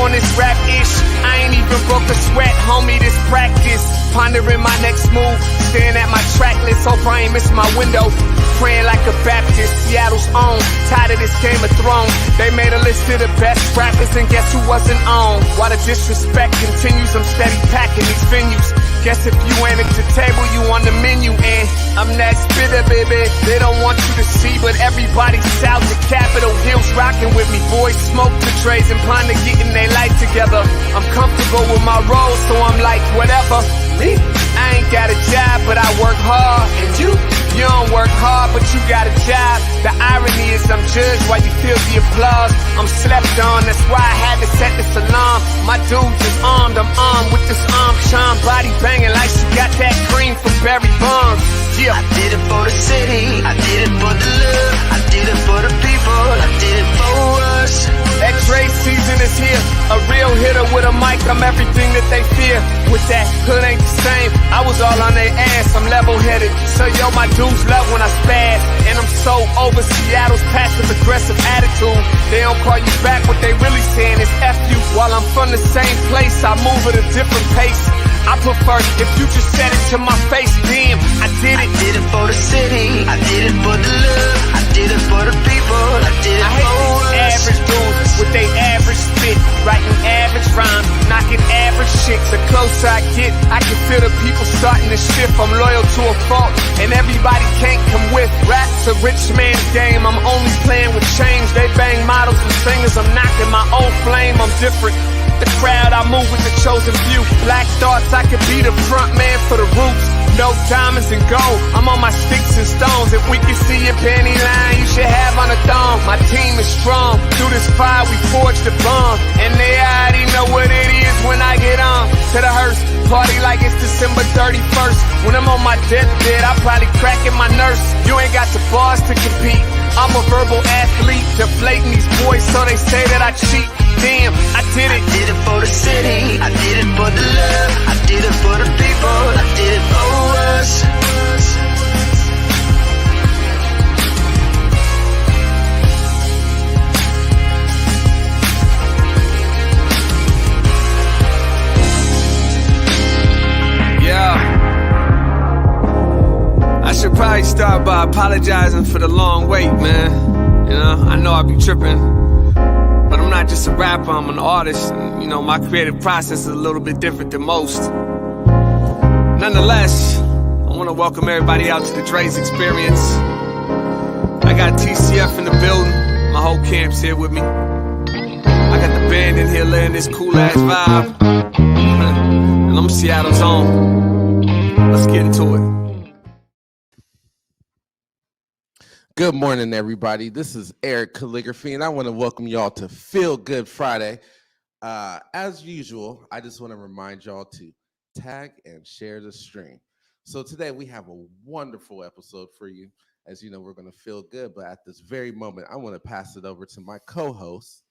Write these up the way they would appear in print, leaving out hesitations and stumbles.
on this rap-ish. I ain't even broke a sweat, homie, this practice. Pondering my next move, staring at my track list. Hope I ain't miss my window. Praying like a Baptist, Seattle's own. Tired of this Game of Thrones. They made a list of the best rappers and guess who wasn't on? While the disrespect continues, I'm steady packing these venues. Guess if you ain't at the table, you on the menu. And I'm that spitter, baby. They don't want you to see, but everybody south of Capitol Hill's rocking with me. Boys smoke the trays and ponder getting their life together. I'm comfortable with my role, so I'm like, whatever. Me? I ain't got a job, but I work hard. And you don't work hard, but you got a job. The irony is I'm judged while you feel the applause. I'm slept on, that's why I had to set this alarm. My dudes is armed, I'm armed with this arm charm. Body banging like she got that cream from Barry Bonds. Yeah. I did it for the city, I did it for the love, I did it for the people, I did it for us. That Dre season is here, a real hitter with a mic, I'm everything that they fear. With that, hood ain't the same, I was all on their ass, I'm level-headed. So yo, my dudes love when I spaz, and I'm so over Seattle's passive-aggressive attitude. They don't call you back, what they really saying is F you. While I'm from the same place, I move at a different pace. I prefer if you just said it to my face, damn, I did it. I did it for the city, I did it for the love, I did it for the people, I did it for us. Average dudes with they average spit, writing average rhymes, knocking average shit. The closer I get, I can feel the people starting to shift. I'm loyal to a fault, and everybody can't come with. Rap's a rich man's game, I'm only playing with change. They bang models and singers, I'm knocking my old flame, I'm different. The crowd, I move with the chosen few. Black thoughts, I could be the front man for the roots. No diamonds and gold, I'm on my sticks and stones. If we can see your panty line, you should have on a thong. My team is strong, through this fire we forged a bond. And they already know what it is when I get on. To the hearse, party like it's December 31st. When I'm on my deathbed, I probably cracking my nurse. You ain't got the bars to compete. I'm a verbal athlete, deflating these boys so they say that I cheat. Damn, I did it. I did it for the city, I did it for the love, I did it for the people, I did it for us. Yeah. I should probably start by apologizing for the long wait, man. You know, I know I be tripping. But I'm not just a rapper, I'm an artist. And, you know, my creative process is a little bit different than most. Nonetheless, I want to welcome everybody out to the Dre's Experience. I got TCF in the building. My whole camp's here with me. I got the band in here laying this cool-ass vibe. And I'm Seattle's own. Let's get into it. Good morning, everybody. This is Eric Calligraphy, and I want to welcome y'all to Feel Good Friday. As usual, I just want to remind y'all to tag and share the stream. So today we have a wonderful episode for you. As you know, we're going to feel good, but at this very moment, I want to pass it over to my co-host.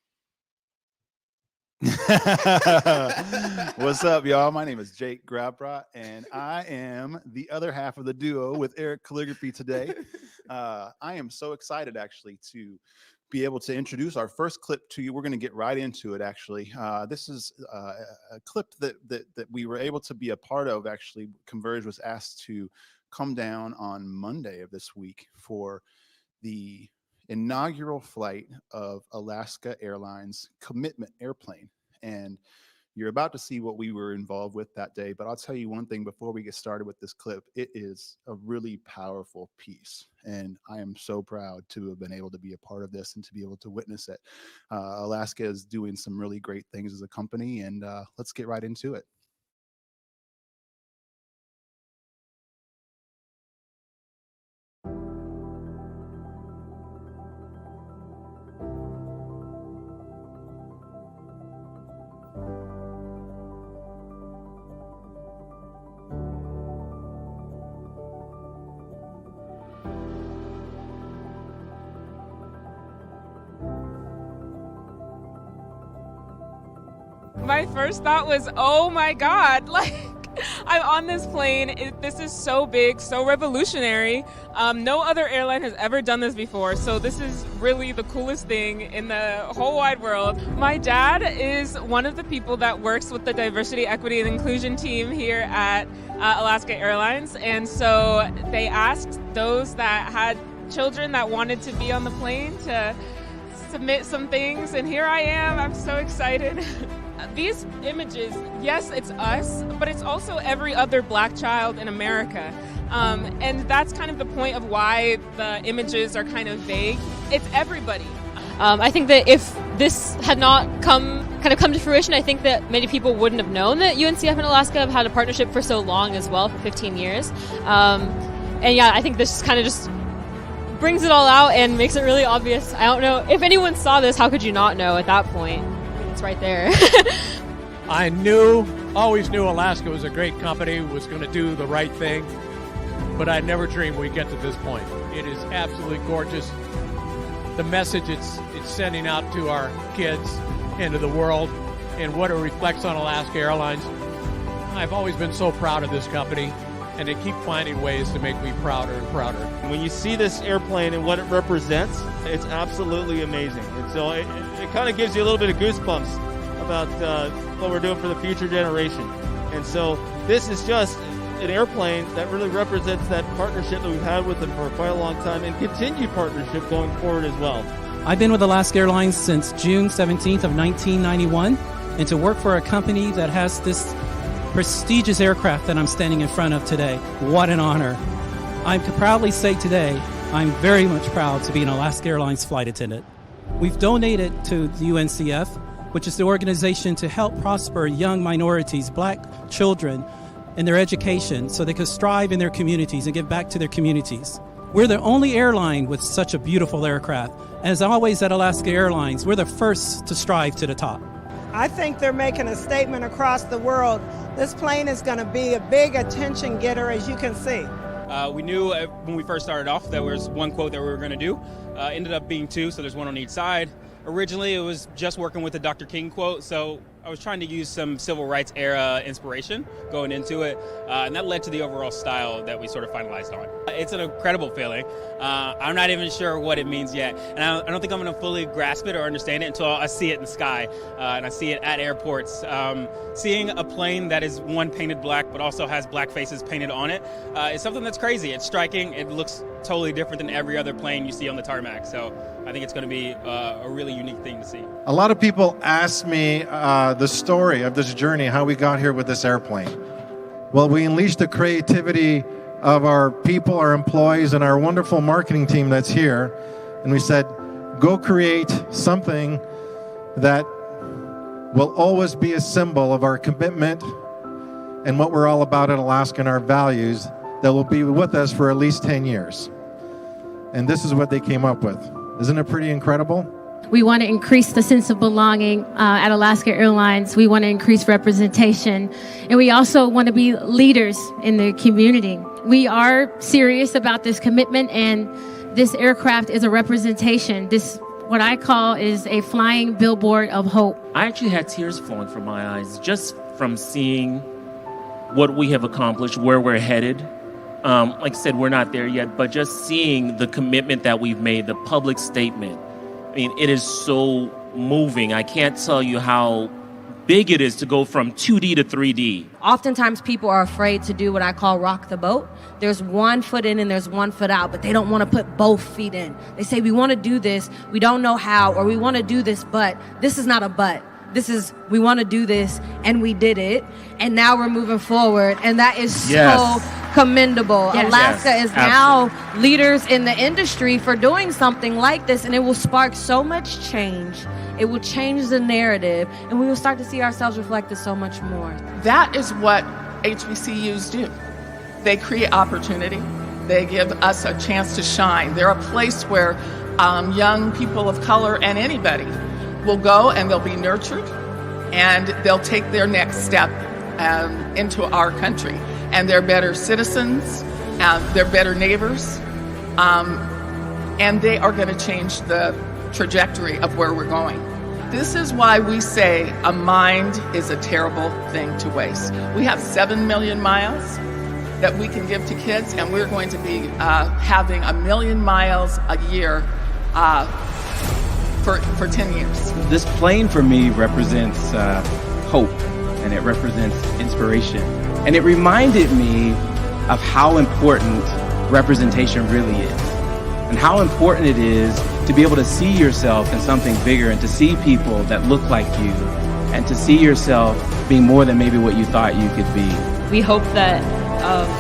What's up, y'all? My name is Jake Grabra, and I am the other half of the duo with Eric Calligraphy today. I am so excited, actually, to be able to introduce our first clip to you. We're going to get right into it, actually. This is a clip that we were able to be a part of, actually. Converge was asked to come down on Monday of this week for the inaugural flight of Alaska Airlines Commitment airplane. And you're about to see what we were involved with that day. But I'll tell you one thing before we get started with this clip. It is a really powerful piece. And I am so proud to have been able to be a part of this and to be able to witness it. Alaska is doing some really great things as a company. And let's get right into it. My first thought was, oh my God, like, I'm on this plane. This is so big, so revolutionary. No other airline has ever done this before, so this is really the coolest thing in the whole wide world. My dad is one of the people that works with the diversity, equity, and inclusion team here at Alaska Airlines, and so they asked those that had children that wanted to be on the plane to submit some things, and here I am. I'm so excited. These images, yes, it's us, but it's also every other Black child in America. And that's kind of the point of why the images are kind of vague. It's everybody. I think that if this had not come to fruition, I think that many people wouldn't have known that UNCF and Alaska have had a partnership for so long as well, for 15 years. And yeah, I think this kind of just brings it all out and makes it really obvious. I don't know if anyone saw this, how could you not know at that point? It's right there. I always knew Alaska was a great company, was going to do the right thing, but I never dreamed we'd get to this point. It is absolutely gorgeous. The message it's sending out to our kids and to the world, and what it reflects on Alaska Airlines. I've always been so proud of this company, and they keep finding ways to make me prouder and prouder. When you see this airplane and what it represents, it's absolutely amazing. And so it kind of gives you a little bit of goosebumps about what we're doing for the future generation. And so this is just an airplane that really represents that partnership that we've had with them for quite a long time, and continued partnership going forward as well. I've been with Alaska Airlines since June 17th of 1991, and to work for a company that has this prestigious aircraft that I'm standing in front of today, what an honor. I can proudly say today, I'm very much proud to be an Alaska Airlines flight attendant. We've donated to the UNCF, which is the organization to help prosper young minorities, Black children, in their education so they could strive in their communities and give back to their communities. We're the only airline with such a beautiful aircraft. As always at Alaska Airlines, we're the first to strive to the top. I think they're making a statement across the world. This plane is going to be a big attention getter, as you can see. We knew when we first started off that there was one quote that we were going to do. Ended up being two, so there's one on each side. Originally, it was just working with the Dr. King quote, so I was trying to use some civil rights era inspiration going into it, and that led to the overall style that we sort of finalized on. It's an incredible feeling. I'm not even sure what it means yet, and I don't think I'm going to fully grasp it or understand it until I see it in the sky, and I see it at airports. Seeing a plane that is, one, painted black, but also has black faces painted on it, is something that's crazy. It's striking. It looks totally different than every other plane you see on the tarmac, so I think it's going to be a really unique thing to see. A lot of people ask me the story of this journey, how we got here with this airplane. Well, we unleashed the creativity of our people, our employees, and our wonderful marketing team that's here, and we said, go create something that will always be a symbol of our commitment and what we're all about at Alaska and our values that will be with us for at least 10 years. And this is what they came up with. Isn't it pretty incredible? We want to increase the sense of belonging at Alaska Airlines. We want to increase representation. And we also want to be leaders in the community. We are serious about this commitment, and this aircraft is a representation. This, what I call, is a flying billboard of hope. I actually had tears falling from my eyes just from seeing what we have accomplished, where we're headed. Like I said, we're not there yet, but just seeing the commitment that we've made, the public statement, I mean, it is so moving. I can't tell you how big it is to go from 2D to 3D. Oftentimes people are afraid to do what I call rock the boat. There's one foot in and there's one foot out, but they don't want to put both feet in. They say, we want to do this, we don't know how, or we want to do this, but this is not a but. This is, we want to do this, and we did it, and now we're moving forward, and that is so commendable. Yes. Alaska is now leaders in the industry for doing something like this, and it will spark so much change. It will change the narrative, and we will start to see ourselves reflected so much more. That is what HBCUs do. They create opportunity. They give us a chance to shine. They're a place where young people of color and anybody will go and they'll be nurtured and they'll take their next step into our country. And they're better citizens, they're better neighbors, and they are going to change the trajectory of where we're going. This is why we say a mind is a terrible thing to waste. We have 7 million miles that we can give to kids, and we're going to be having 1 million miles a year for 10 years. This plane for me represents hope, and it represents inspiration. And it reminded me of how important representation really is, and how important it is to be able to see yourself in something bigger, and to see people that look like you, and to see yourself being more than maybe what you thought you could be. We hope that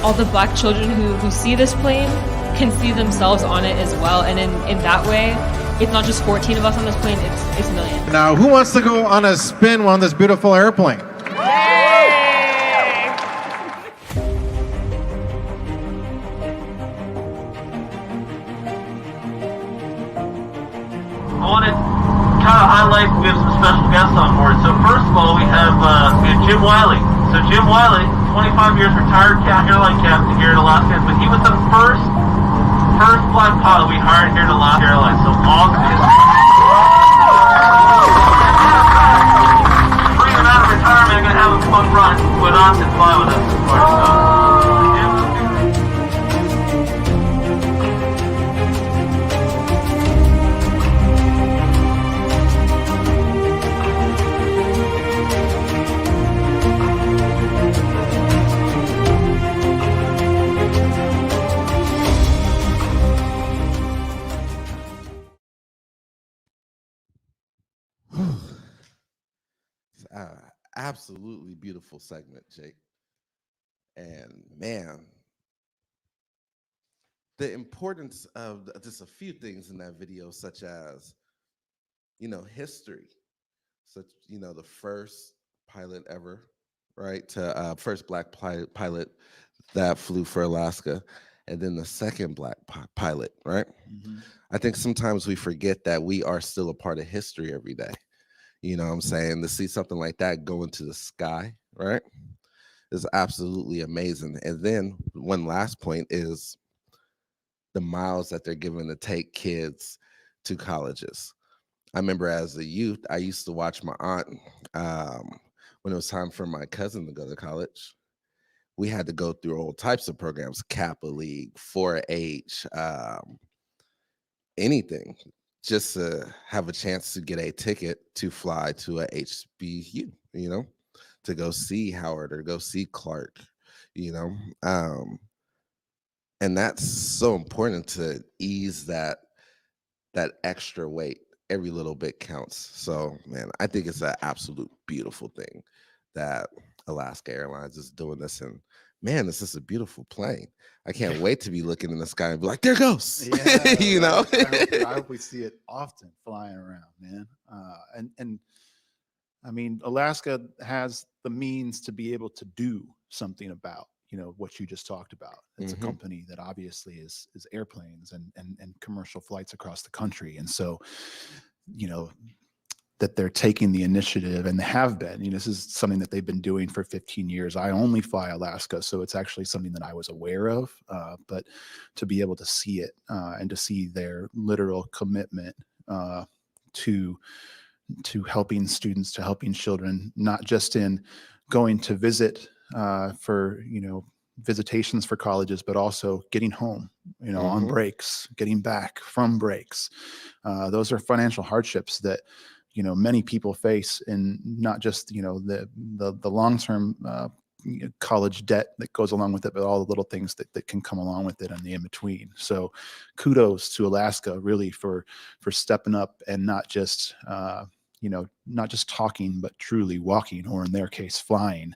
all the Black children who see this plane can see themselves on it as well, and in that way, it's not just 14 of us on this plane, it's millions. Now, who wants to go on a spin on this beautiful airplane? I want to kind of highlight, we have some special guests on board. So first of all, we have Jim Wiley. So Jim Wiley, 25 years retired airline captain here at Alaska, but he was the first Black pilot we hired here at Alaska Airlines. So awesome. Bring him out of retirement, I'm going to have a fun run with us and fly with us, of course. So. Absolutely beautiful segment, Jake. And man, the importance of just a few things in that video, such as, history, such, the first pilot ever, right? First Black pilot that flew for Alaska, and then the second Black pilot, right? Mm-hmm. I think sometimes we forget that we are still a part of history every day. You know what I'm saying? To see something like that go into the sky, right, is absolutely amazing. And then one last point is the miles that they're given to take kids to colleges. I remember as a youth, I used to watch my aunt when it was time for my cousin to go to college. We had to go through all types of programs, Kappa League, 4-H, anything, just to have a chance to get a ticket to fly to a HBU, to go see Howard or go see Clark, and that's so important to ease that extra weight. Every little bit counts. So, man, I think it's an absolute beautiful thing that Alaska Airlines is doing this, and man, this is a beautiful plane. I can't wait to be looking in the sky and be like, there goes. Yeah, I hope we see it often flying around, man. And I mean, Alaska has the means to be able to do something about, what you just talked about. It's a company that obviously is airplanes and commercial flights across the country. And so, that they're taking the initiative, and have been, this is something that they've been doing for 15 years. I only fly Alaska, so it's actually something that I was aware of, but to be able to see it and to see their literal commitment to helping students, to helping children, not just in going to visit for, visitations for colleges, but also getting home, on breaks, getting back from breaks. Those are financial hardships that, many people face, in not just, the long-term college debt that goes along with it, but all the little things that can come along with it and the in-between. So kudos to Alaska really for stepping up and not just, not just talking, but truly walking, or in their case, flying.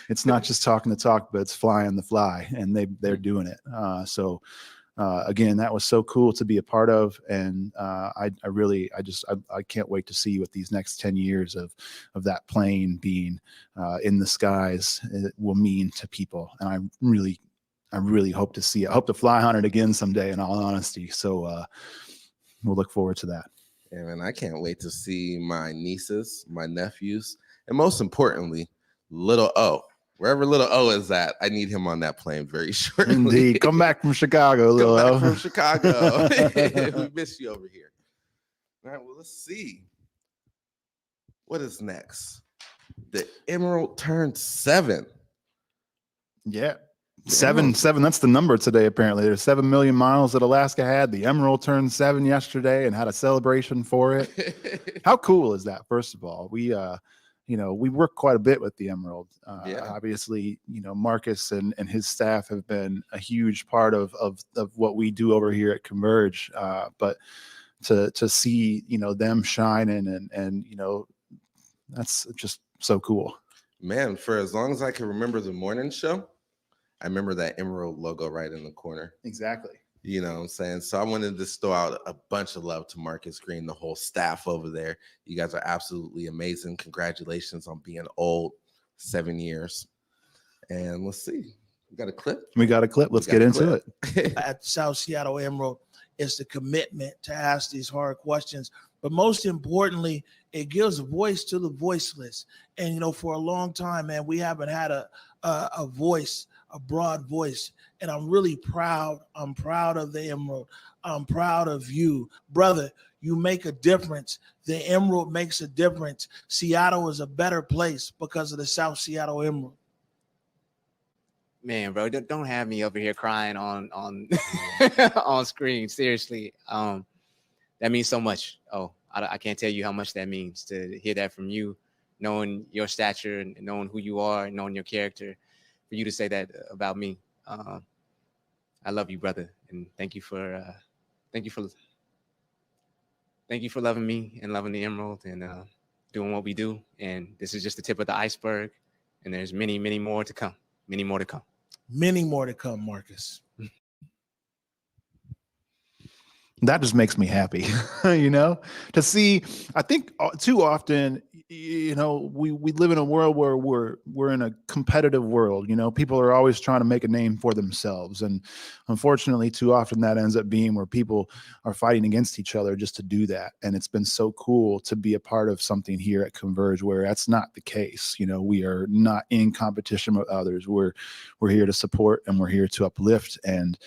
It's not just talking the talk, but it's flying the fly, and they're doing it. Again, that was so cool to be a part of, and I can't wait to see what these next 10 years of that plane being in the skies will mean to people. And I really hope to see it. I hope to fly on it again someday, in all honesty. So we'll look forward to that. Yeah, man, I can't wait to see my nieces, my nephews, and most importantly, little O. Wherever little O is at, I need him on that plane very shortly. Indeed. Come back from Chicago, little O. Come back from Chicago. We miss you over here. All right, well, let's see. What is next? The Emerald turned 7. Yeah. Seven. That's the number today, apparently. There's 7 million miles that Alaska had. The Emerald turned 7 yesterday and had a celebration for it. How cool is that, first of all? We we work quite a bit with the Emerald. Obviously, Marcus and his staff have been a huge part of what we do over here at Converge. But to see, them shining and that's just so cool. Man, for as long as I can remember the morning show, I remember that Emerald logo right in the corner. Exactly. You know what I'm saying? So I wanted to throw out a bunch of love to Marcus Green, the whole staff over there. You guys are absolutely amazing. Congratulations on being old, 7 years. And let's see. We got a clip? We got a clip. Let's get into it. At South Seattle Emerald is the commitment to ask these hard questions. But most importantly, it gives a voice to the voiceless. And, for a long time, man, we haven't had a voice, a broad voice. And I'm really proud. I'm proud of the Emerald. I'm proud of you. Brother, you make a difference. The Emerald makes a difference. Seattle is a better place because of the South Seattle Emerald. Man, bro, don't have me over here crying on on screen. Seriously, that means so much. Oh, I can't tell you how much that means to hear that from you, knowing your stature and knowing who you are, and knowing your character. For you to say that about me, I love you, brother, and thank you for loving me and loving the Emerald and doing what we do. And this is just the tip of the iceberg, and there's many, many more to come. Many more to come. Many more to come, Marcus. That just makes me happy, to see. I think too often, we live in a world where we're in a competitive world. People are always trying to make a name for themselves. And unfortunately, too often that ends up being where people are fighting against each other just to do that. And it's been so cool to be a part of something here at Converge where that's not the case. We are not in competition with others. We're here to support and we're here to uplift. And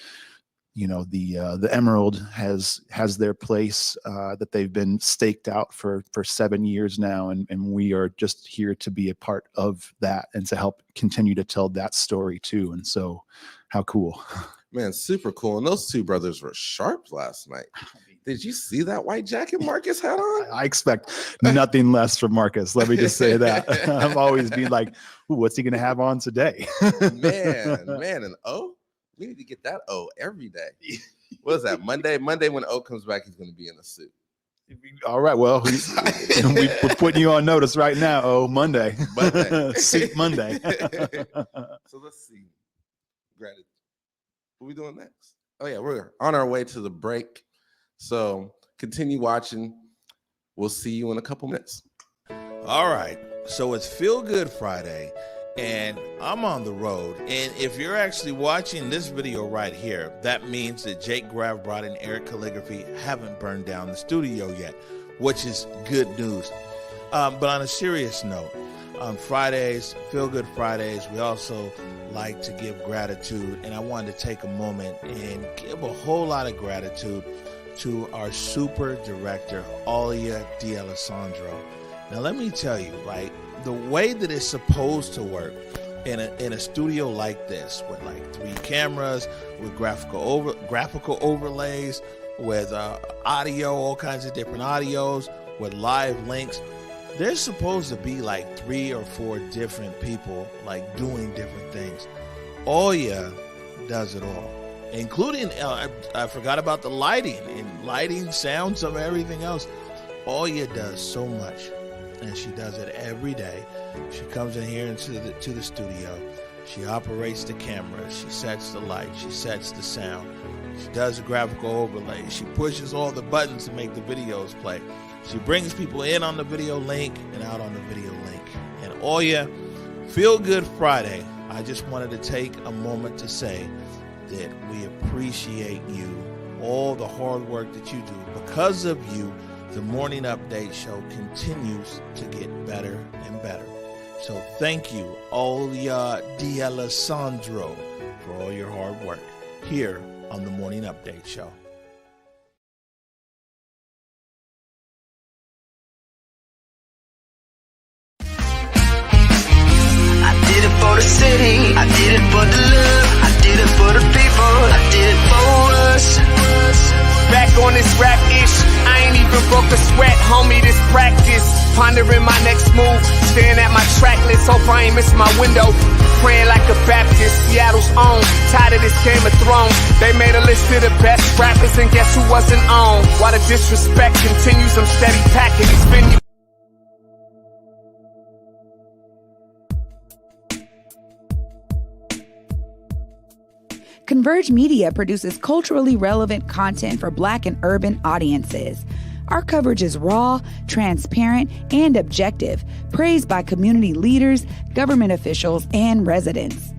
the Emerald has their place that they've been staked out for 7 years now, and we are just here to be a part of that and to help continue to tell that story too. And so, how cool, man! Super cool. And those two brothers were sharp last night. Did you see that white jacket Marcus had on? I expect nothing less from Marcus. Let me just say that. I'm always being like, ooh, what's he going to have on today? man, and we need to get that O every day. What is that? Monday when O comes back, he's going to be in a suit. All right. Well, we're putting you on notice right now. Oh, Monday. Suit Monday. So let's see. Gratitude. What are we doing next? Oh yeah, we're on our way to the break. So continue watching. We'll see you in a couple minutes. All right. So it's Feel Good Friday. And I'm on the road. And if you're actually watching this video right here, that means that Jake Gravbrot and Eric Calligraphy haven't burned down the studio yet, which is good news. But on a serious note, on Fridays, Feel Good Fridays, we also like to give gratitude. And I wanted to take a moment and give a whole lot of gratitude to our super director, Alia D'Alessandro. Now, let me tell you, the way that it's supposed to work in a studio like this, with 3 cameras, with graphical overlays, with audio, all kinds of different audios, with live links, there's supposed to be 3 or 4 different people doing different things. Oya does it all, including I forgot about the lighting, sound, some everything else. Oya does so much. And she does it every day. She comes in here to the studio. She operates the camera. She sets the light. She sets the sound. She does the graphical overlay. She pushes all the buttons to make the videos play. She brings people in on the video link and out on the video link. And Oya, Feel Good Friday. I just wanted to take a moment to say that we appreciate you, all the hard work that you do. Because of you, the Morning Update Show continues to get better and better. So thank you, Alia D'Alessandro, for all your hard work here on the Morning Update Show. for the city, I did it for the love, I did it for the people, I did it for us. Back on this rap ish, I ain't even broke a sweat, homie, this practice. Pondering my next move, staring at my track list, hope I ain't miss my window. Praying like a Baptist, Seattle's own. Tired of this Game of Thrones. They made a list of the best rappers, and guess who wasn't on? While the disrespect continues, I'm steady packing these venues. Converge Media produces culturally relevant content for Black and urban audiences. Our coverage is raw, transparent, and objective, praised by community leaders, government officials, and residents.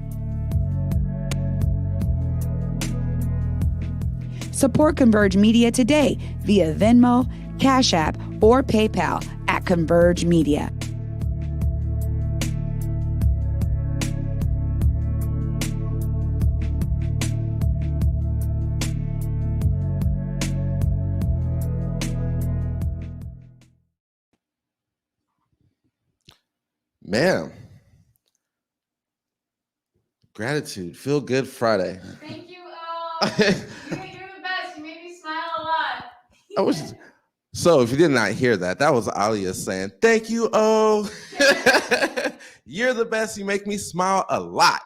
Support Converge Media today via Venmo, Cash App, or PayPal at Converge Media. Man, gratitude, feel good Friday. Thank you, you're the best. You made me smile a lot. So if you did not hear that, that was Alia saying, thank you, oh. You're the best. You make me smile a lot.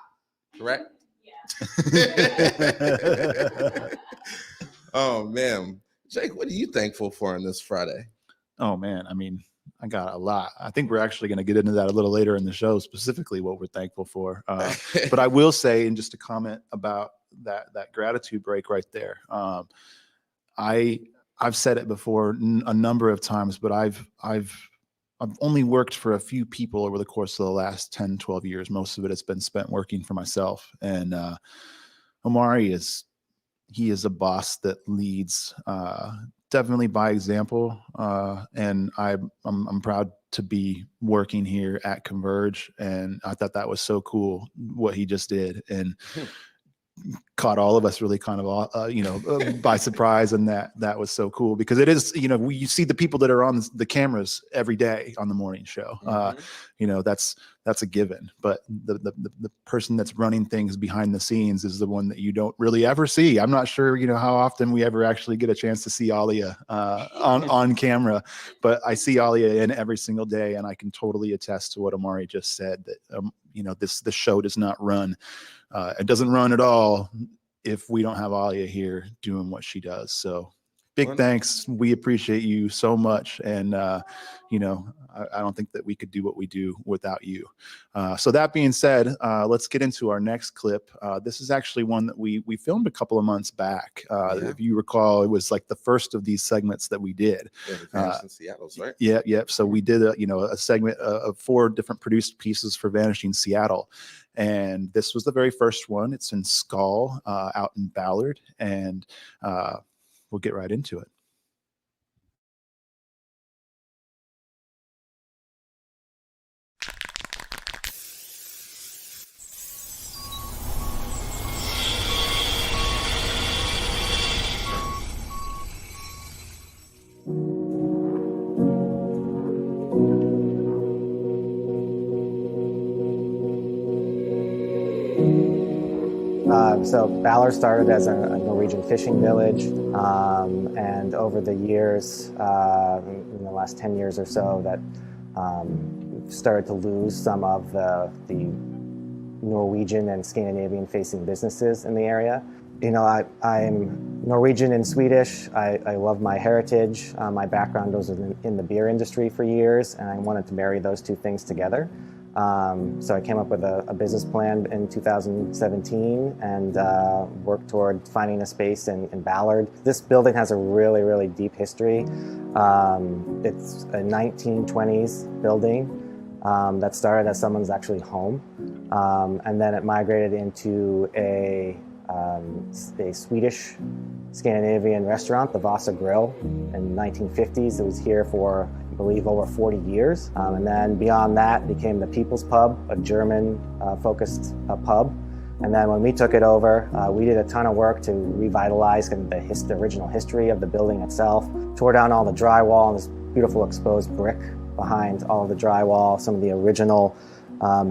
Correct? Yeah. Oh, man. Jake, what are you thankful for on this Friday? Oh, man. I mean, I got a lot. I think we're actually going to get into that a little later in the show, specifically what we're thankful for. But I will say, and just to comment about that gratitude break right there, I've said it before a number of times, but I've only worked for a few people over the course of the last 10, 12 years. Most of it has been spent working for myself. And Omari is a boss that leads definitely by example. And I'm proud to be working here at Converge. And I thought that was so cool what he just did. And caught all of us really kind of, by surprise. And that was so cool because it is, you see the people that are on the cameras every day on the morning show. That's a given, but the person that's running things behind the scenes is the one that you don't really ever see. I'm not sure, how often we ever actually get a chance to see Alia on camera, but I see Alia in every single day. And I can totally attest to what Omari just said that, the show does not run. It doesn't run at all if we don't have Alia here doing what she does. So big thanks. We appreciate you so much. And, I don't think that we could do what we do without you. So that being said, let's get into our next clip. This is actually one that we filmed a couple of months back. If you recall, it was like the first of these segments that we did. In Seattle, right? Yeah. So we did a segment of 4 different produced pieces for Vanishing Seattle. And this was the very first one. It's in Skull, out in Ballard. And we'll get right into it. So Ballard started as a Norwegian fishing village, and over the years, in the last 10 years or so, that started to lose some of the Norwegian and Scandinavian-facing businesses in the area. I'm Norwegian and Swedish. I love my heritage. My background was in the beer industry for years, and I wanted to marry those two things together. So I came up with a business plan in 2017 and worked toward finding a space in Ballard. This building has a really, really deep history. It's a 1920s building that started as someone's actually home. And then it migrated into a Swedish Scandinavian restaurant, the Vasa Grill, in the 1950s. It was here for, I believe, over 40 years. And then beyond that became the People's Pub, a German focused pub. And then when we took it over, we did a ton of work to revitalize the original history of the building itself, tore down all the drywall and this beautiful exposed brick behind all of the drywall, some of the original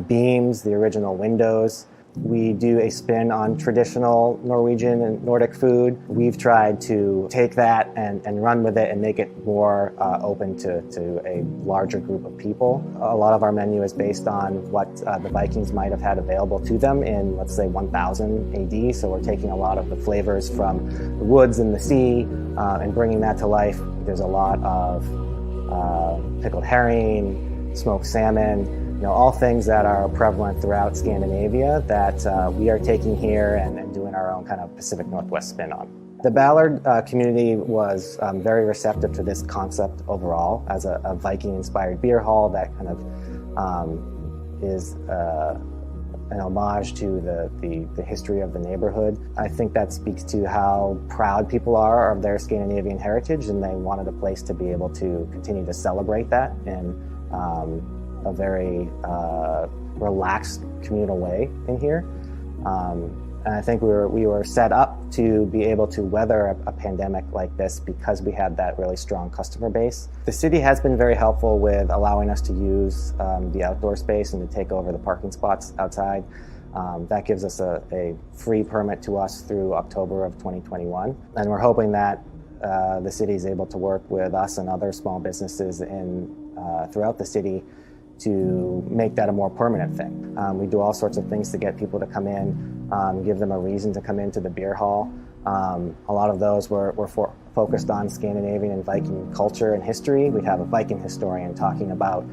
beams, the original windows. We do a spin on traditional Norwegian and Nordic food. We've tried to take that and run with it and make it more open to a larger group of people. A lot of our menu is based on what the Vikings might have had available to them in, let's say, 1000 AD. So we're taking a lot of the flavors from the woods and the sea and bringing that to life. There's a lot of pickled herring, smoked salmon, all things that are prevalent throughout Scandinavia that we are taking here and doing our own kind of Pacific Northwest spin on. The Ballard community was very receptive to this concept overall as a Viking-inspired beer hall that kind of is an homage to the history of the neighborhood. I think that speaks to how proud people are of their Scandinavian heritage, and they wanted a place to be able to continue to celebrate that in a very relaxed communal way in here. And I think we were set up to be able to weather a pandemic like this because we had that really strong customer base. The city has been very helpful with allowing us to use the outdoor space and to take over the parking spots outside. That gives us a free permit to us through October of 2021. And we're hoping that the city is able to work with us and other small businesses throughout the city to make that a more permanent thing. We do all sorts of things to get people to come in, give them a reason to come into the beer hall. A lot of those were focused on Scandinavian and Viking culture and history. We have a Viking historian talking about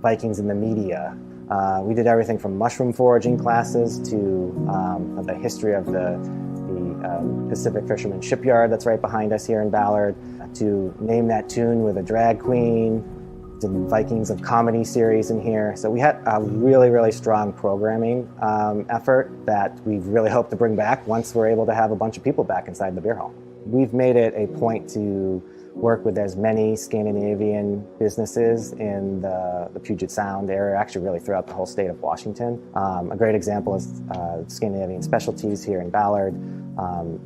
Vikings in the media. We did everything from mushroom foraging classes to the history of the Pacific Fisherman Shipyard that's right behind us here in Ballard, to Name That Tune with a drag queen, did Vikings of Comedy series in here. So we had a really, really strong programming effort that we really hope to bring back once we're able to have a bunch of people back inside the beer hall. We've made it a point to work with as many Scandinavian businesses in the Puget Sound area, actually really throughout the whole state of Washington. A great example is Scandinavian Specialties here in Ballard.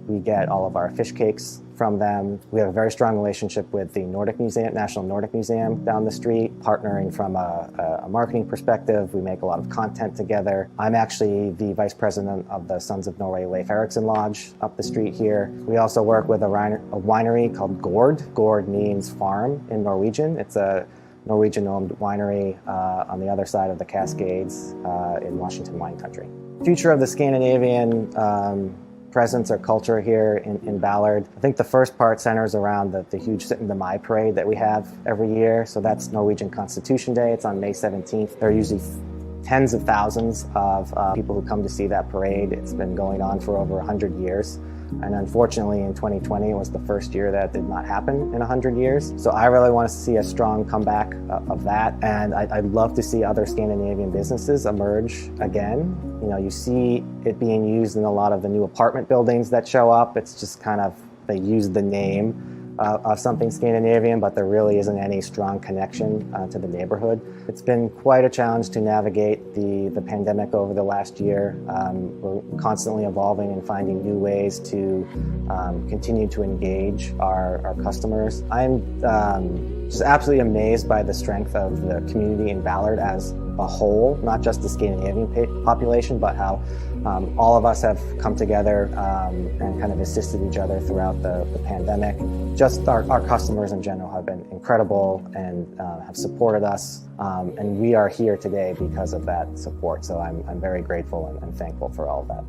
We get all of our fish cakes from them. We have a very strong relationship with the Nordic Museum, National Nordic Museum down the street, partnering from a marketing perspective. We make a lot of content together. I'm actually the vice president of the Sons of Norway Leif Erikson Lodge up the street here. We also work with a winery called Gord. Gord means farm in Norwegian. It's a Norwegian-owned winery on the other side of the Cascades in Washington wine country. Future of the Scandinavian presence or culture here in Ballard. I think the first part centers around the huge Sit in the Mai parade that we have every year. So that's Norwegian Constitution Day. It's on May 17th. There are usually tens of thousands of people who come to see that parade. It's been going on for over 100 years. And unfortunately, in 2020, it was the first year that did not happen in 100 years. So I really want to see a strong comeback of that. And I'd love to see other Scandinavian businesses emerge again. You know, you see it being used in a lot of the new apartment buildings that show up. It's just kind of, they use the name of something Scandinavian, but there really isn't any strong connection to the neighborhood. It's been quite a challenge to navigate the pandemic over the last year. We're constantly evolving and finding new ways to continue to engage our customers. I'm just absolutely amazed by the strength of the community in Ballard as a whole, not just the Scandinavian population, but how all of us have come together and kind of assisted each other throughout the pandemic. Just our customers in general have been incredible and have supported us, and we are here today because of that support. So I'm very grateful and thankful for all of that.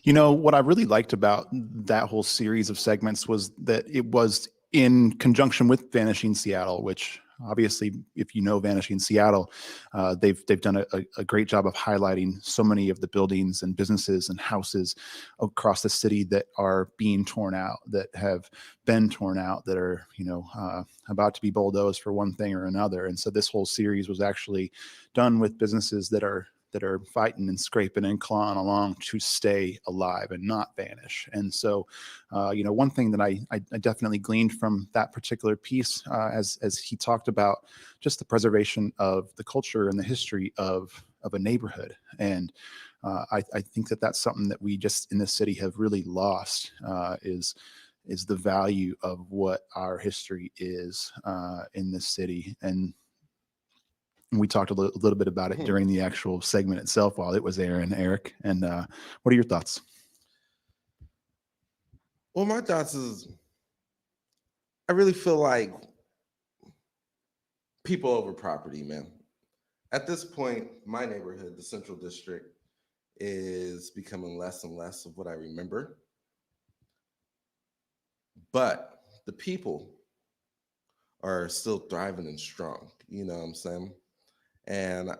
You know, what I really liked about that whole series of segments was that it was in conjunction with Vanishing Seattle, which obviously, if you know Vanishing Seattle, they've done a great job of highlighting so many of the buildings and businesses and houses across the city that are being torn out, that have been torn out, that are, you know, about to be bulldozed for one thing or another. And so this whole series was actually done with businesses that are that are fighting and scraping and clawing along to stay alive and not vanish. And so, one thing that I definitely gleaned from that particular piece, as he talked about just the preservation of the culture and the history of a neighborhood. And I think that that's something that we just in this city have really lost, is the value of what our history is in this city. And we talked a little bit about it during the actual segment itself while it was airing, Eric. And what are your thoughts? Well, my thoughts is I really feel like people over property, man. At this point, my neighborhood, the Central District, is becoming less and less of what I remember. But the people are still thriving and strong, you know what I'm saying? And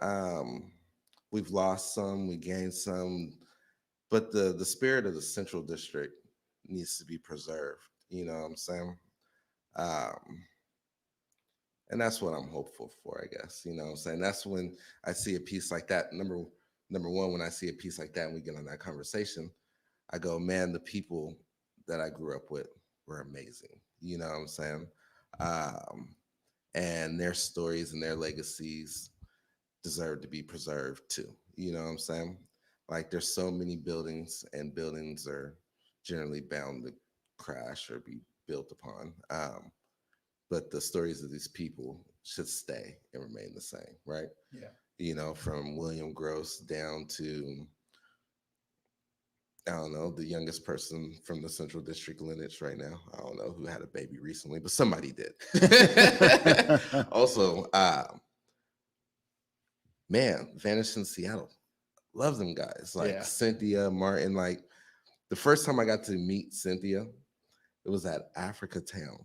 we've lost some, we gained some, but the spirit of the Central District needs to be preserved, you know what I'm saying? And that's what I'm hopeful for, I guess, you know what I'm saying? That's when I see a piece like that. Number one, when I see a piece like that and we get on that conversation, I go, man, the people that I grew up with were amazing, you know what I'm saying? And their stories and their legacies deserve to be preserved too. You know what I'm saying? Like there's so many buildings, and buildings are generally bound to crash or be built upon. But the stories of these people should stay and remain the same, right? Yeah. You know, from William Gross down to, I don't know, the youngest person from the Central District lineage right now. I don't know who had a baby recently, but somebody did. Also, man, Vanished in Seattle. Love them guys. Like Cynthia, Martin. Like the first time I got to meet Cynthia, it was at Africa Town.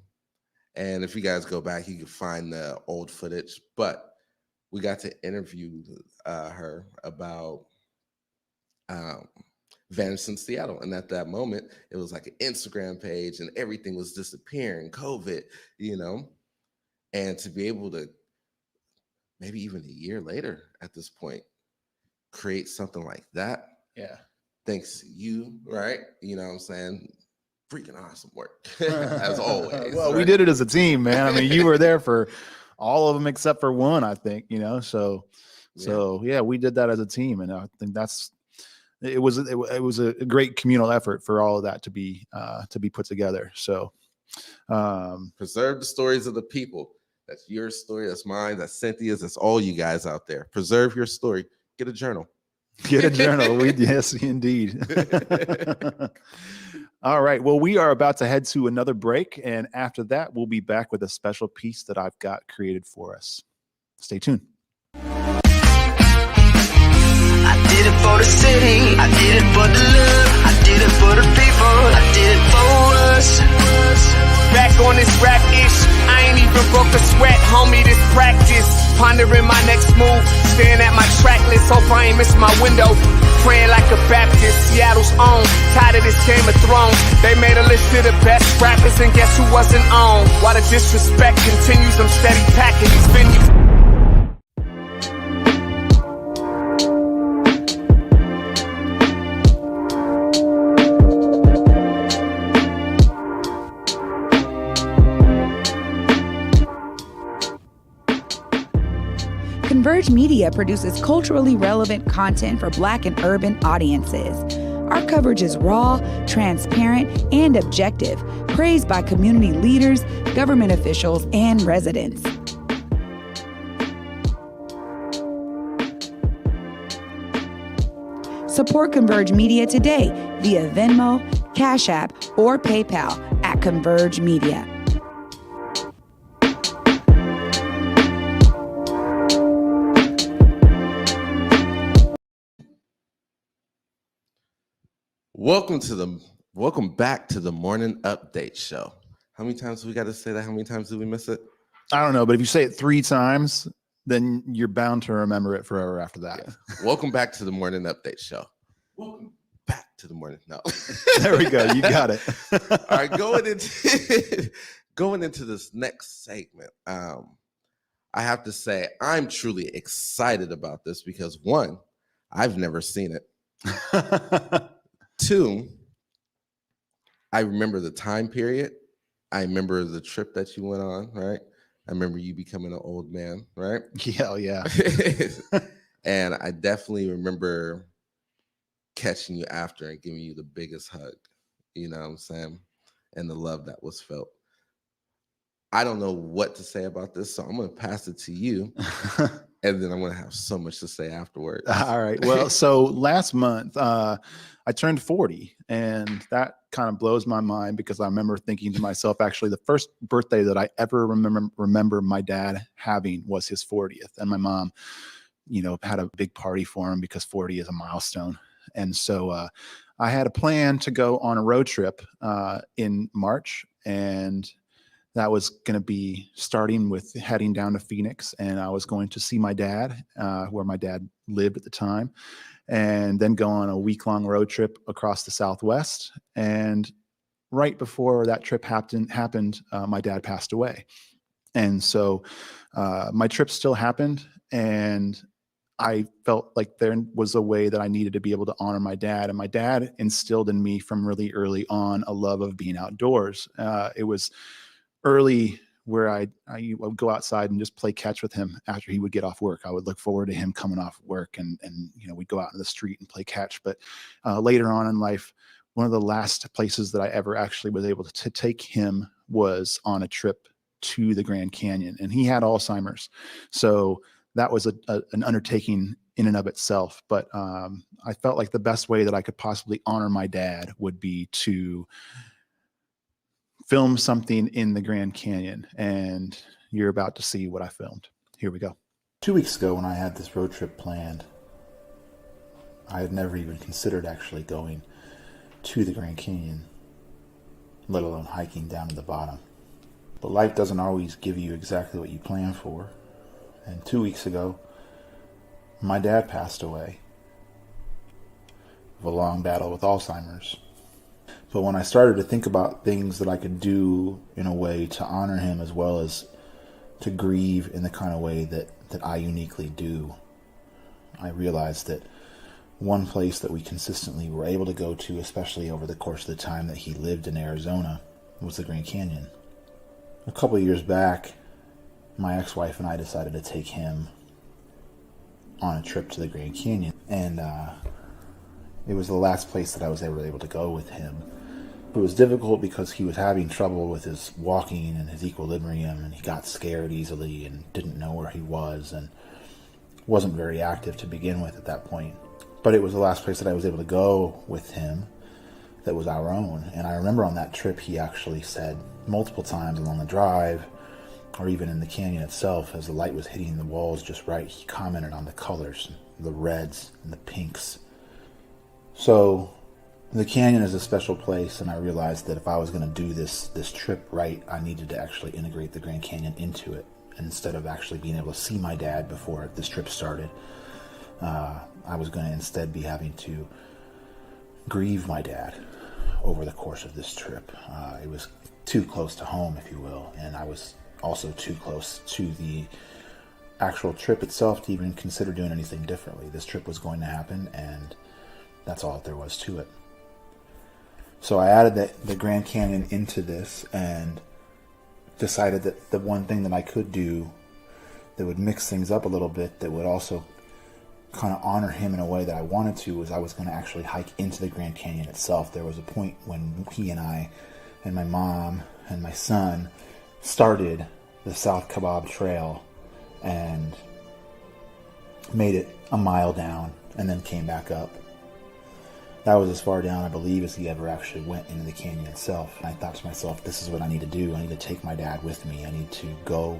And if you guys go back, you can find the old footage. But we got to interview her about Vanished in Seattle. And at that moment, it was like an Instagram page and everything was disappearing, COVID, you know. And to be able to, maybe even a year later at this point, create something like that. Yeah. Thanks to you, right? You know what I'm saying? Freaking awesome work, as always. Well, we did it as a team, man. I mean, you were there for all of them except for one, I think, you know. So yeah, we did that as a team. And I think it was a great communal effort for all of that to be put together. So preserve the stories of the people. That's your story, that's mine, that's Cynthia's, that's all you guys out there. Preserve your story. Get a journal. Get a journal. Yes, indeed. All right. Well, we are about to head to another break. And after that, we'll be back with a special piece that I've got created for us. Stay tuned. I did it for the city. I did it for the love. I did it for the people. I did it for us. Back on this rap ish, I ain't even broke a sweat, homie, this practice. Pondering my next move, staring at my track list, hope I ain't miss my window. Praying like a Baptist, Seattle's own. Tired of this Game of Thrones. They made a list of the best rappers, and guess who wasn't on? While the disrespect continues, I'm steady packing these venues. Converge Media produces culturally relevant content for Black and urban audiences. Our coverage is raw, transparent, and objective, praised by community leaders, government officials, and residents. Support Converge Media today via Venmo, Cash App, or PayPal at Converge Media. Welcome back to the morning update show. How many times do we got to say that? How many times do we miss it? I don't know, but if you say it 3 times, then you're bound to remember it forever after that. Yeah. Welcome back to the morning update show. Welcome back to the morning. No. There we go. You got it. All right, going into this next segment. I have to say I'm truly excited about this because one, I've never seen it. 2, I remember the time period. I remember the trip that you went on, right? I remember you becoming an old man, right? Yeah. And I definitely remember catching you after and giving you the biggest hug, you know what I'm saying? And the love that was felt. I don't know what to say about this, so I'm going to pass it to you. And then I'm going to have so much to say afterwards. All right. Well, so last month, I turned 40, and that kind of blows my mind because I remember thinking to myself, actually, the first birthday that I ever remember my dad having was his 40th. And my mom, had a big party for him because 40 is a milestone. And so I had a plan to go on a road trip in March, and that was going to be starting with heading down to Phoenix, and I was going to see my dad, where my dad lived at the time, and then go on a week-long road trip across the Southwest. And right before that trip happened, my dad passed away. And so my trip still happened, and I felt like there was a way that I needed to be able to honor my dad. And my dad instilled in me from really early on a love of being outdoors. It was early where I would go outside and just play catch with him after he would get off work. I would look forward to him coming off work, and we'd go out in the street and play catch. But later on in life, one of the last places that I ever actually was able to take him was on a trip to the Grand Canyon, and he had Alzheimer's. So that was an undertaking in and of itself. But I felt like the best way that I could possibly honor my dad would be to film something in the Grand Canyon, and you're about to see what I filmed. Here we go. 2 weeks ago, when I had this road trip planned, I had never even considered actually going to the Grand Canyon, let alone hiking down to the bottom. But life doesn't always give you exactly what you plan for. And 2 weeks ago, my dad passed away of a long battle with Alzheimer's. But when I started to think about things that I could do in a way to honor him, as well as to grieve in the kind of way that I uniquely do, I realized that one place that we consistently were able to go to, especially over the course of the time that he lived in Arizona, was the Grand Canyon. A couple of years back, my ex-wife and I decided to take him on a trip to the Grand Canyon. And it was the last place that I was ever able to go with him. It was difficult because he was having trouble with his walking and his equilibrium, and he got scared easily and didn't know where he was and wasn't very active to begin with at that point. But it was the last place that I was able to go with him that was our own. And I remember on that trip he actually said multiple times along the drive, or even in the canyon itself, as the light was hitting the walls just right, he commented on the colors, the reds and the pinks. So the canyon is a special place, and I realized that if I was going to do this trip right, I needed to actually integrate the Grand Canyon into it. And instead of actually being able to see my dad before this trip started, I was going to instead be having to grieve my dad over the course of this trip. It was too close to home, if you will, and I was also too close to the actual trip itself to even consider doing anything differently. This trip was going to happen, and that's all there was to it. So I added the Grand Canyon into this and decided that the one thing that I could do that would mix things up a little bit, that would also kind of honor him in a way that I wanted to, was I was going to actually hike into the Grand Canyon itself. There was a point when he and I and my mom and my son started the South Kebab Trail and made it a mile down and then came back up. That was as far down, I believe, as he ever actually went into the canyon itself. And I thought to myself, this is what I need to do. I need to take my dad with me. I need to go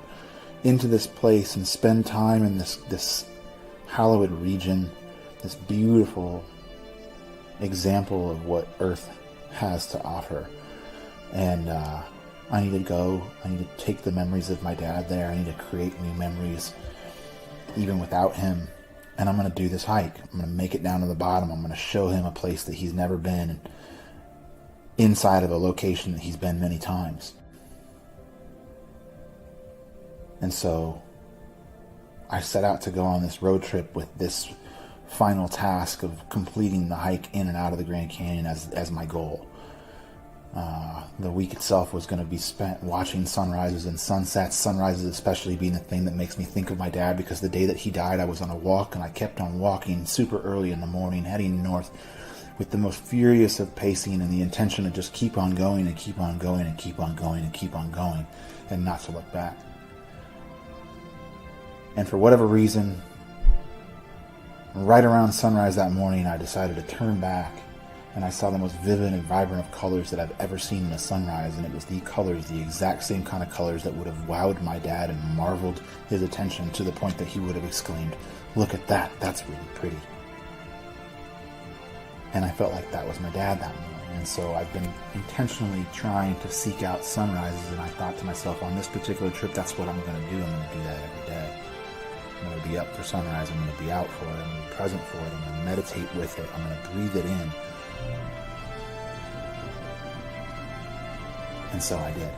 into this place and spend time in this hallowed region, this beautiful example of what Earth has to offer. And I need to go. I need to take the memories of my dad there. I need to create new memories even without him. And I'm going to do this hike. I'm going to make it down to the bottom. I'm going to show him a place that he's never been, inside of a location that he's been many times. And so I set out to go on this road trip with this final task of completing the hike in and out of the Grand Canyon as my goal. The week itself was going to be spent watching sunrises and sunsets, sunrises especially being the thing that makes me think of my dad, because the day that he died I was on a walk, and I kept on walking super early in the morning heading north with the most furious of pacing and the intention to just keep on going and keep on going and keep on going and keep on going and not to look back. And for whatever reason, right around sunrise that morning, I decided to turn back, and I saw the most vivid and vibrant of colors that I've ever seen in a sunrise, and it was the colors, the exact same kind of colors that would have wowed my dad and marveled his attention to the point that he would have exclaimed, "Look at that, that's really pretty." And I felt like that was my dad that morning, and so I've been intentionally trying to seek out sunrises, and I thought to myself, on this particular trip, that's what I'm going to do. I'm going to do that every day. I'm going to be up for sunrise, I'm going to be out for it, I'm going to be present for it, I'm going to meditate with it, I'm going to breathe it in. And so I did.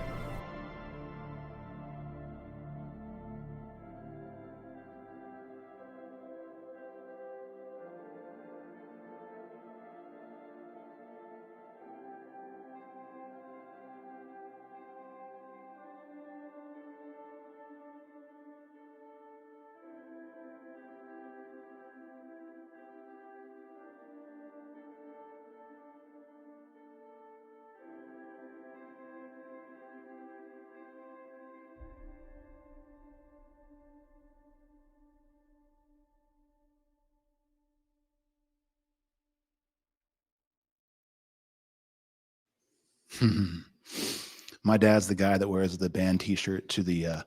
My dad's the guy that wears the band T-shirt to the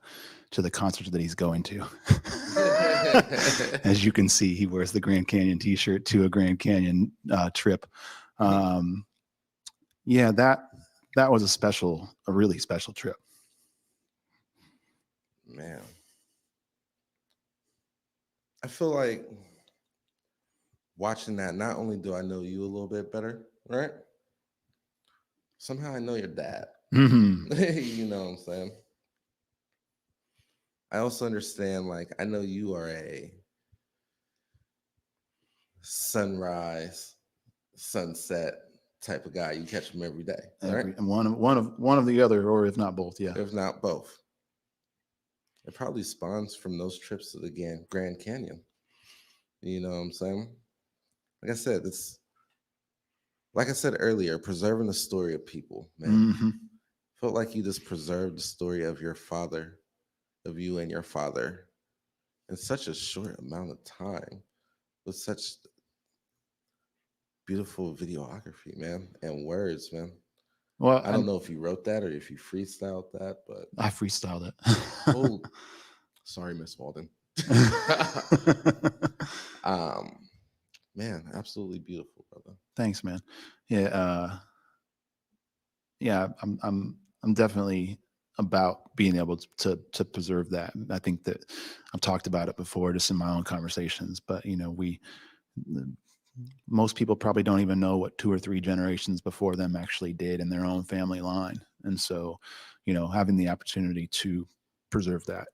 concert that he's going to. As you can see, he wears the Grand Canyon T-shirt to a Grand Canyon trip. Yeah, that was a really special trip. Man, I feel like watching that, not only do I know you a little bit better, right? Somehow I know your dad. Mm-hmm. You know what I'm saying? I also understand, like, I know you are a sunrise, sunset type of guy. You catch them every day, right? One of the other, or if not both, yeah. If not both. It probably spawns from those trips to the Grand Canyon. You know what I'm saying? Like I said earlier, preserving the story of people, man. Mm-hmm. Felt like you just preserved the story of your father, of you and your father, in such a short amount of time, with such beautiful videography, man, and words, man. Well, I don't know if you wrote that or if you freestyled that, but I freestyled it. Oh, sorry, Miss Walden. Man, absolutely beautiful, brother. Thanks, man. Yeah, I'm definitely about being able to preserve that. I think that I've talked about it before, just in my own conversations. But most people probably don't even know what 2 or 3 generations before them actually did in their own family line, and so having the opportunity to preserve that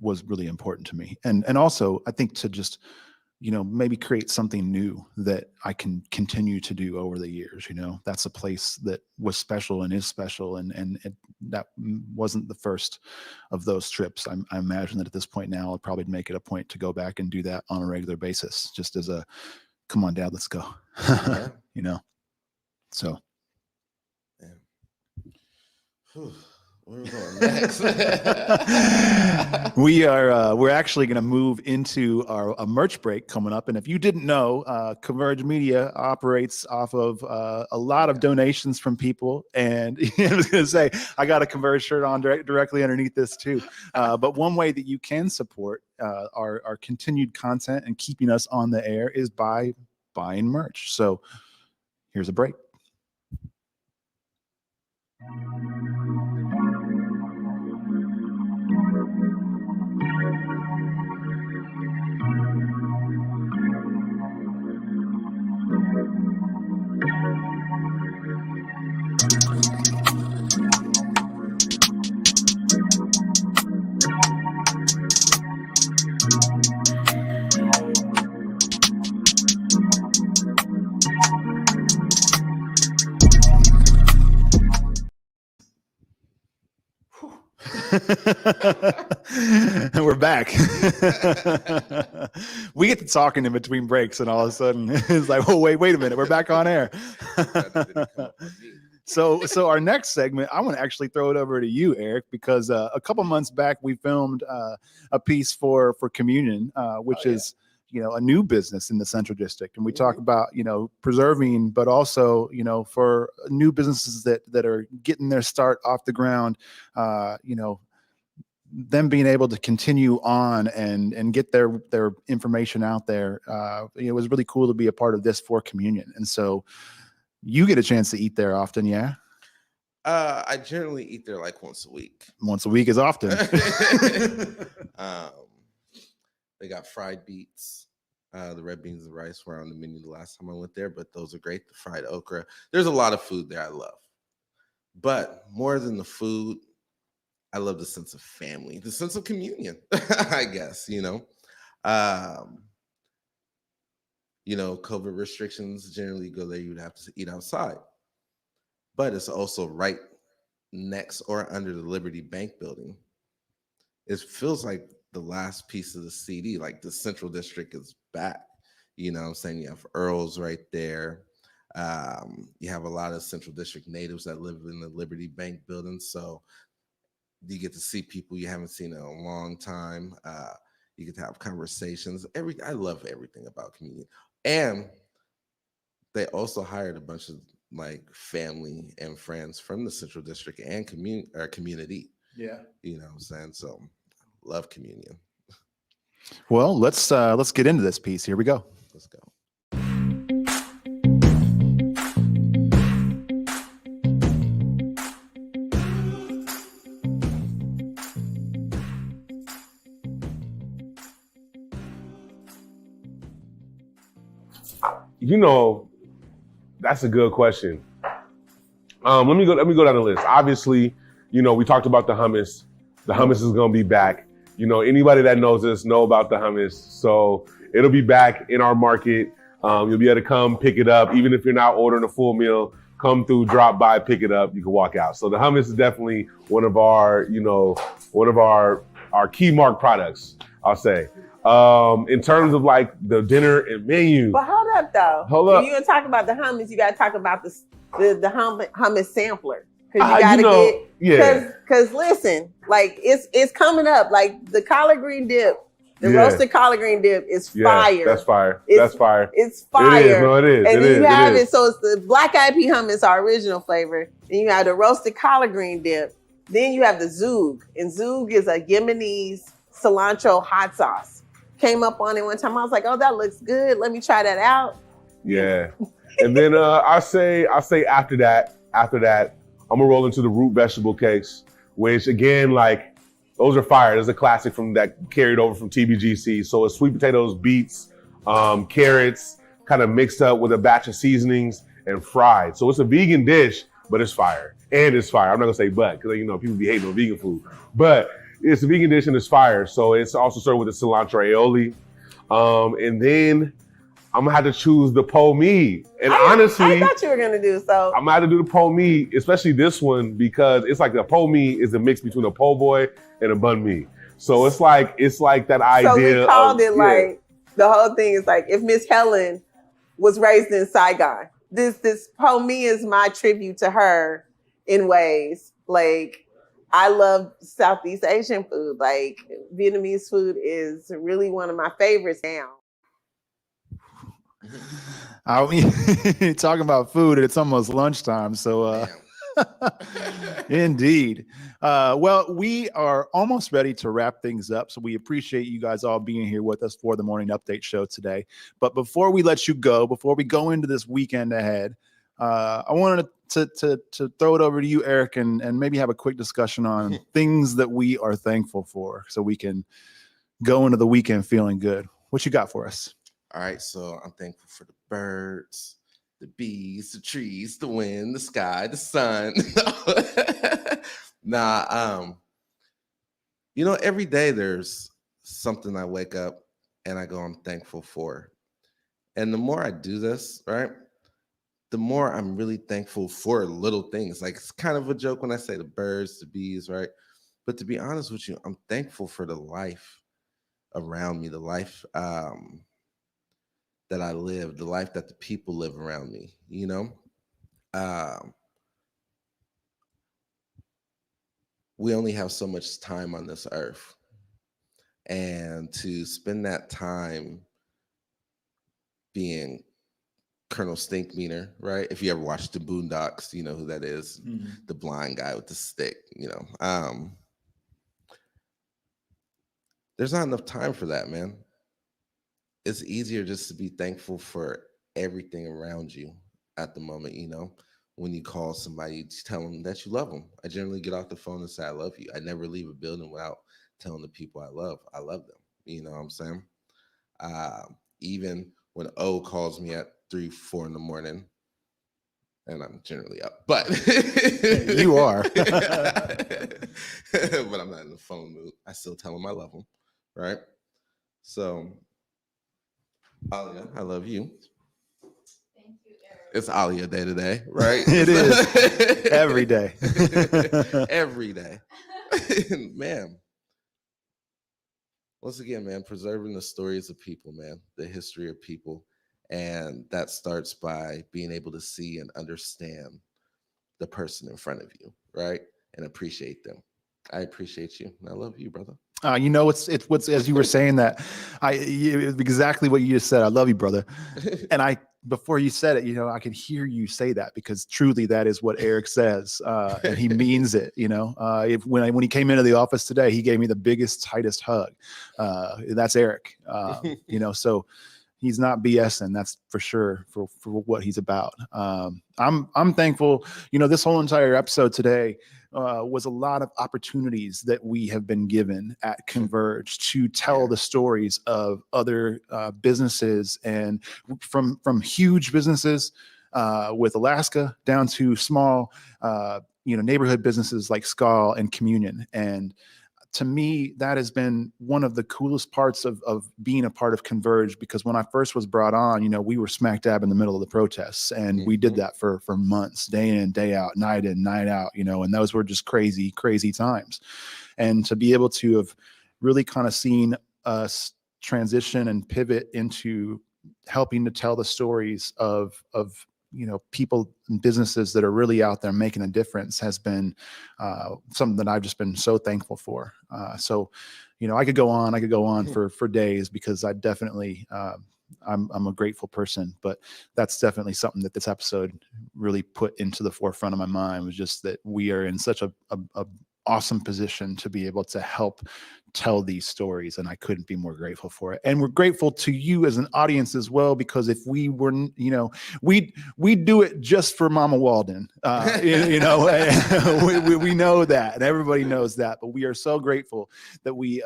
was really important to me, and also I think to just maybe create something new that I can continue to do over the years. That's a place that was special and is special, and that wasn't the first of those trips. I imagine that at this point now, I'll probably make it a point to go back and do that on a regular basis, just as a, come on, Dad, let's go. Yeah. So. Whew. Where are we going next? We're actually going to move into a merch break coming up. And if you didn't know, Converge Media operates off of a lot of donations from people. And I was going to say, I got a Converge shirt on directly underneath this too. But one way that you can support our continued content and keeping us on the air is by buying merch. So here's a break. And we're back. We get to talking in between breaks, and all of a sudden it's like, oh, wait a minute, we're back on air. So our next segment, I want to actually throw it over to you, Eric, because a couple months back we filmed a piece for Communion, which is a new business in the Central District, and we talk about preserving, but also for new businesses that are getting their start off the ground, them being able to continue on and get their information out there. It was really cool to be a part of this for Communion, and so you get a chance to eat there often, yeah? I generally eat there like once a week. Once a week is often. They got fried beets. The red beans and rice were on the menu the last time I went there, but those are great. The fried okra. There's a lot of food there I love. But more than the food, I love the sense of family, the sense of communion, I guess, COVID restrictions, generally go there, you would have to eat outside. But it's also right next or under the Liberty Bank building. It feels like the last piece of the CD, like the Central District is back. You know what I'm saying? You have Earls right there. You have a lot of Central District natives that live in the Liberty Bank building. So you get to see people you haven't seen in a long time. You get to have conversations. I love everything about Communion. And they also hired a bunch of like family and friends from the Central District and community. Yeah. You know what I'm saying? So love Communion. Well, let's get into this piece. Here we go. Let's go. That's a good question. Let me go down the list. Obviously, we talked about the hummus. The hummus is gonna be back. Anybody that knows us know about the hummus. So it'll be back in our market. You'll be able to come pick it up. Even if you're not ordering a full meal, come through, drop by, pick it up. You can walk out. So the hummus is definitely one of our key mark products, I'll say. In terms of like the dinner and menu. But hold up though. Hold up. If you're gonna talk about the hummus, you gotta talk about the hummus sampler. Cause you gotta cause listen, like it's coming up. Like the collard green dip, roasted collard green dip is fire. That's fire. It's fire. It is. No, it is. And then you have it, so it's the black eyed pea hummus, our original flavor. Then you have the roasted collard green dip. Then you have the zoog. And zoog is a Yemenese cilantro hot sauce. Came up on it one time. I was like, oh, that looks good. Let me try that out. Yeah. And then I say after that, I'm gonna roll into the root vegetable cakes, which again, like those are fire. There's a classic from that carried over from TBGC. So it's sweet potatoes, beets, carrots, kind of mixed up with a batch of seasonings and fried. So it's a vegan dish, but it's fire. And it's fire. I'm not gonna say but, because people be hating on vegan food. But it's a vegan dish and it's fire. So it's also served with a cilantro aioli. And then I'm gonna have to choose the po mi. And honestly, I thought you were gonna do so. I'm gonna have to do the po mi, especially this one, because it's like the po mi is a mix between a po' boy and a bun mi. So it's like that idea. So we called it like the whole thing is like if Miss Helen was raised in Saigon. This po mi is my tribute to her in ways. Like I love Southeast Asian food. Like Vietnamese food is really one of my favorites now. I mean, talking about food, it's almost lunchtime. So, indeed. Well, we are almost ready to wrap things up. So we appreciate you guys all being here with us for the morning update show today. But before we let you go, before we go into this weekend ahead, I wanted to throw it over to you, Eric, and maybe have a quick discussion on things that we are thankful for so we can go into the weekend feeling good. What you got for us? All right, so I'm thankful for the birds, the bees, the trees, the wind, the sky, the sun. Every day there's something I wake up and I go, I'm thankful for. And the more I do this, right, the more I'm really thankful for little things. Like it's kind of a joke when I say the birds, the bees, right? But to be honest with you, I'm thankful for the life around me, the life that I live, the life that the people live around me, you know? We only have so much time on this earth. And to spend that time being Colonel Stinkmeaner, right? If you ever watched the Boondocks, you know who that is. The blind guy with the stick, you know. There's not enough time for that, man. It's easier just to be thankful for everything around you at the moment, you know. When you call somebody, to tell them that you love them. I generally get off the phone and say I love you. I never leave a building without telling the people I love them. You know what I'm saying? Even when O calls me at 3, 4 in the morning, and I'm generally up, but you are. But I'm not in the phone mood. I still tell them I love them, right? So, Alia, I love you. Thank you, Eric. It's Alia day today, right? It is every day. Every day, man. Once again, man, preserving the stories of people, man, the history of people. And that starts by being able to see and understand the person in front of you, right? And appreciate them. I appreciate you. And I love you, brother. You know, it's as you were saying that, exactly what you just said. I love you, brother. And before you said it, you know, I could hear you say that because truly that is what Eric says, and he means it. You know, when he came into the office today, he gave me the biggest, tightest hug. That's Eric. You know, so he's not BSing, that's for sure, for what he's about. I'm thankful. You know, this whole entire episode today was a lot of opportunities that we have been given at Converge to tell the stories of other businesses, and from huge businesses with Alaska down to small, you know, neighborhood businesses like Skull and Communion. And to me, that has been one of the coolest parts of being a part of Converge, because when I first was brought on, you know, we were smack dab in the middle of the protests, and we did that for months, day in, day out, night in, night out, you know, and those were just crazy, crazy times. And to be able to have really kind of seen us transition and pivot into helping to tell the stories of you know, people and businesses that are really out there making a difference has been something that I've just been so thankful for. So, you know, I could go on for days, because I definitely, I'm a grateful person, but that's definitely something that this episode really put into the forefront of my mind, was just that we are in such a awesome position to be able to help tell these stories, and I couldn't be more grateful for it. And we're grateful to you as an audience as well, because if we were, you know, we do it just for Mama Walden, you know, we know that, and everybody knows that, but we are so grateful that we've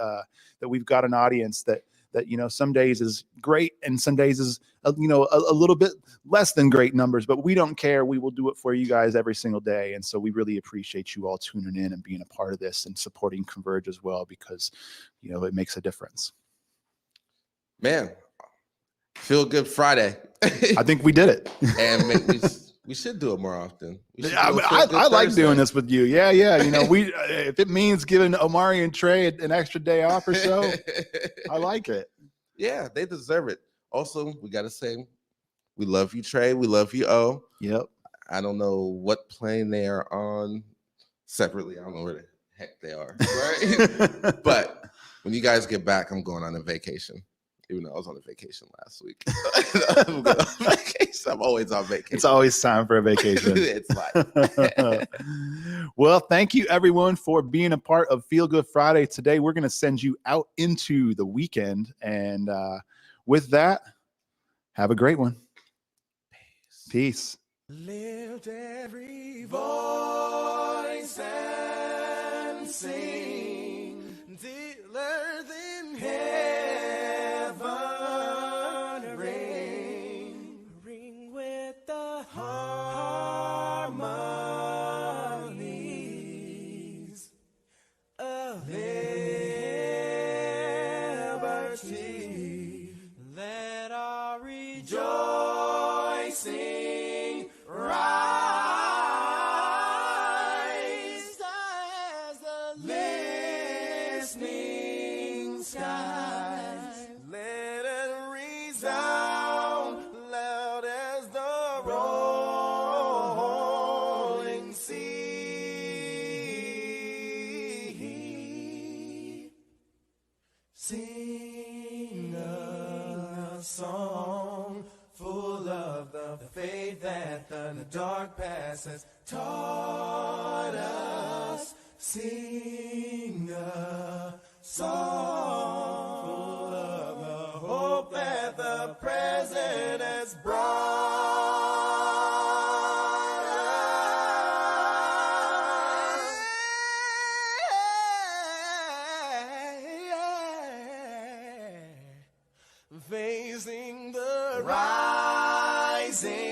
got an audience that, you know, some days is great and some days is, you know, a little bit less than great numbers, but we don't care. We will do it for you guys every single day. And so we really appreciate you all tuning in and being a part of this and supporting Converge as well, because, you know, it makes a difference. Man, Feel Good Friday. I think we did it. And we should do it more often. I like doing this with you. Yeah. You know, if it means giving Omari and Trey an extra day off or so, I like it. Yeah, they deserve it. Also, we got to say, we love you, Trey. We love you, O. Yep. I don't know what plane they are on separately. I don't know where the heck they are, right? But when you guys get back, I'm going on a vacation. Even though I was on a vacation last week. I'm going on vacation. I'm always on vacation. It's always time for a vacation. It's like. Well, thank you everyone for being a part of Feel Good Friday today. We're going to send you out into the weekend. And with that, have a great one. Peace. Lift every voice and sing till earth in heaven ring with the harmonies of liberty. Let our rejoicing rise as the Sing a song full of the faith that the dark past has taught us. Sing a song full of the hope that the present has brought us. Facing the rising